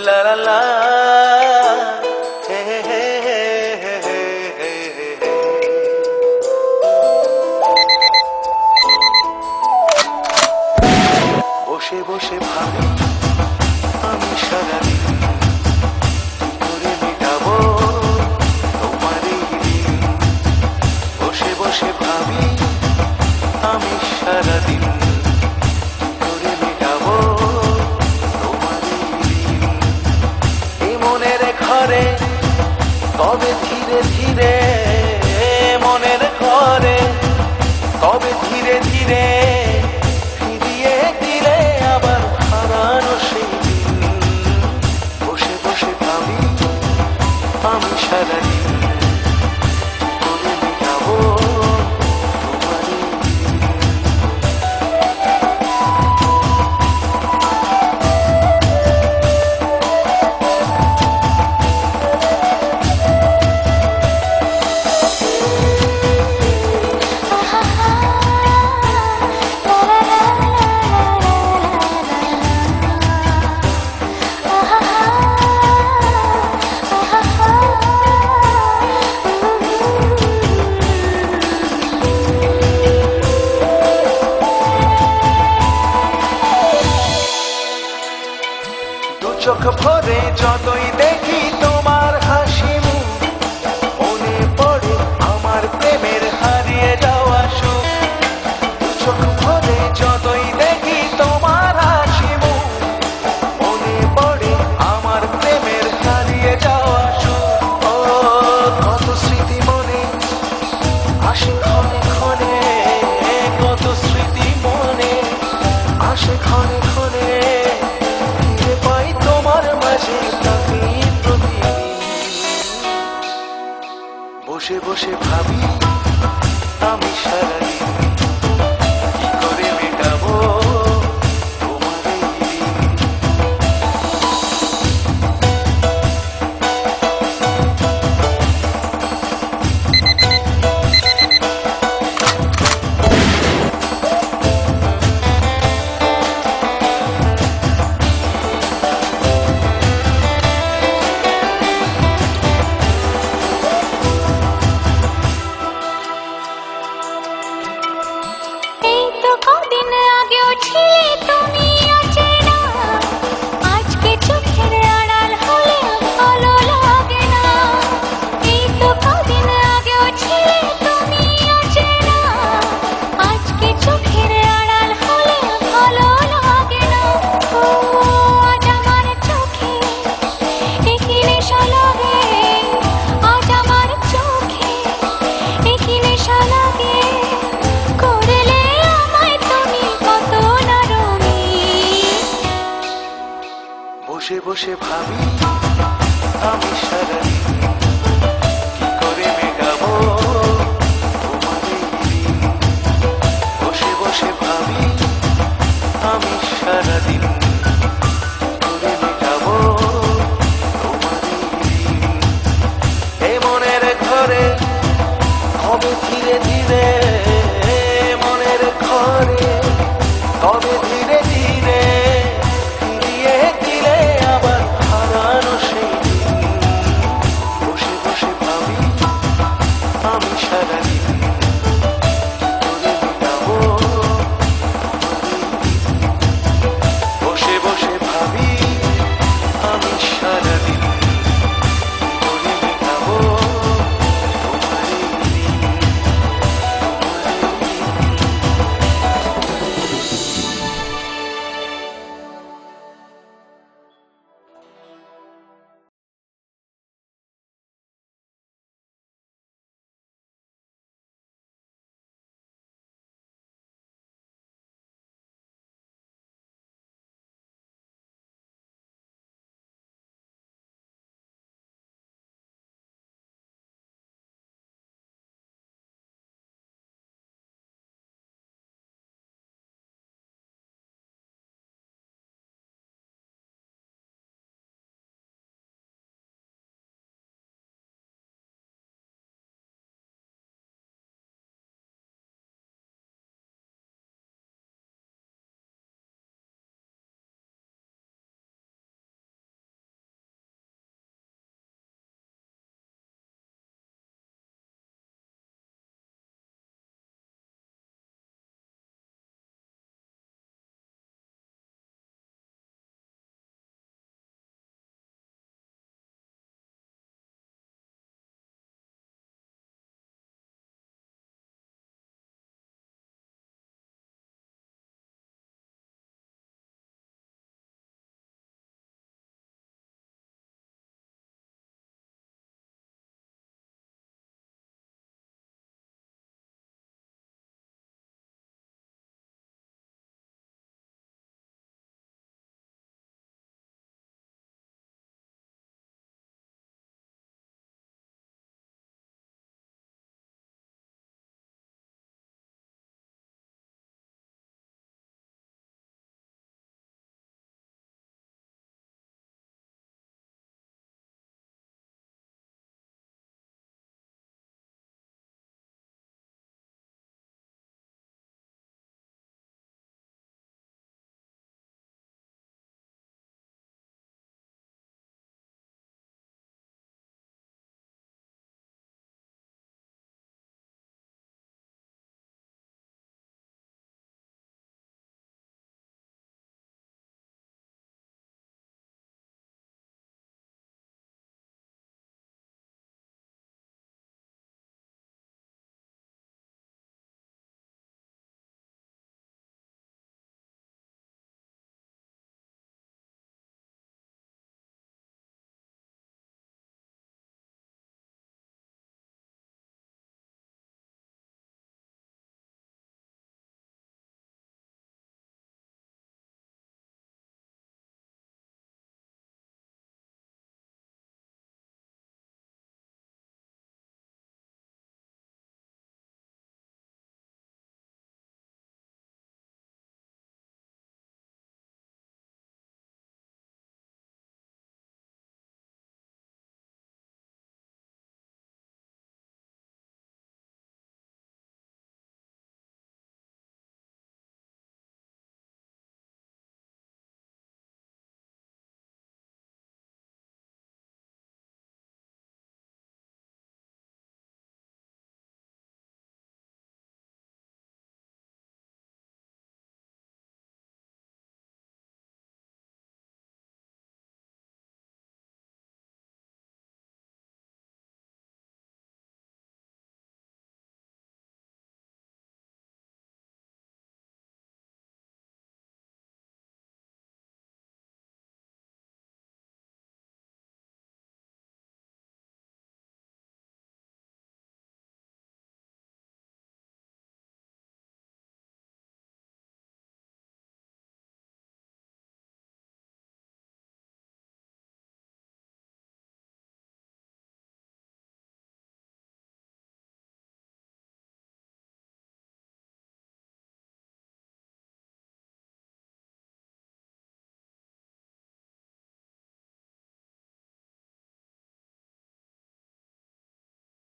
লা লা লা বসে বসে ভাবি আমি সারাদিন কি করে মেটাবো তোমার এই দিন। বসে বসে ভাবি আমি সারাদিন কি করে মেটাবো তোমার এই দিন। এই মনের ঘরে কবে ধীরে ধীরে মনের ঘরে কবে ধীরে ধীরে ফিরিয়ে দিলে আবার হারানো সেই দিন। বসে বসে ভাবি আমি সারাদিন কি করে মেটাবো তোমার এই দিন। চোখ ভরে যতই দেখি তোমার হাসি মুখ মনে পড়ে আমার প্রেমের হারিয়ে যাওয়া সুখ। চোখ ভরে যতই দেখি তোমার হাসি মুখ মনে পড়ে আমার প্রেমের হারিয়ে যাওয়া সুখ। ও কত স্মৃতি মনে আসে ক্ষণে ক্ষণে, কত স্মৃতি মনে আসে ক্ষণে ক্ষণে, বসে বসে ভাবি আমি সারাদিন কি করে মেটাবো তোমার এই দিন। বসে বসে ভাবি আমি সারাদিন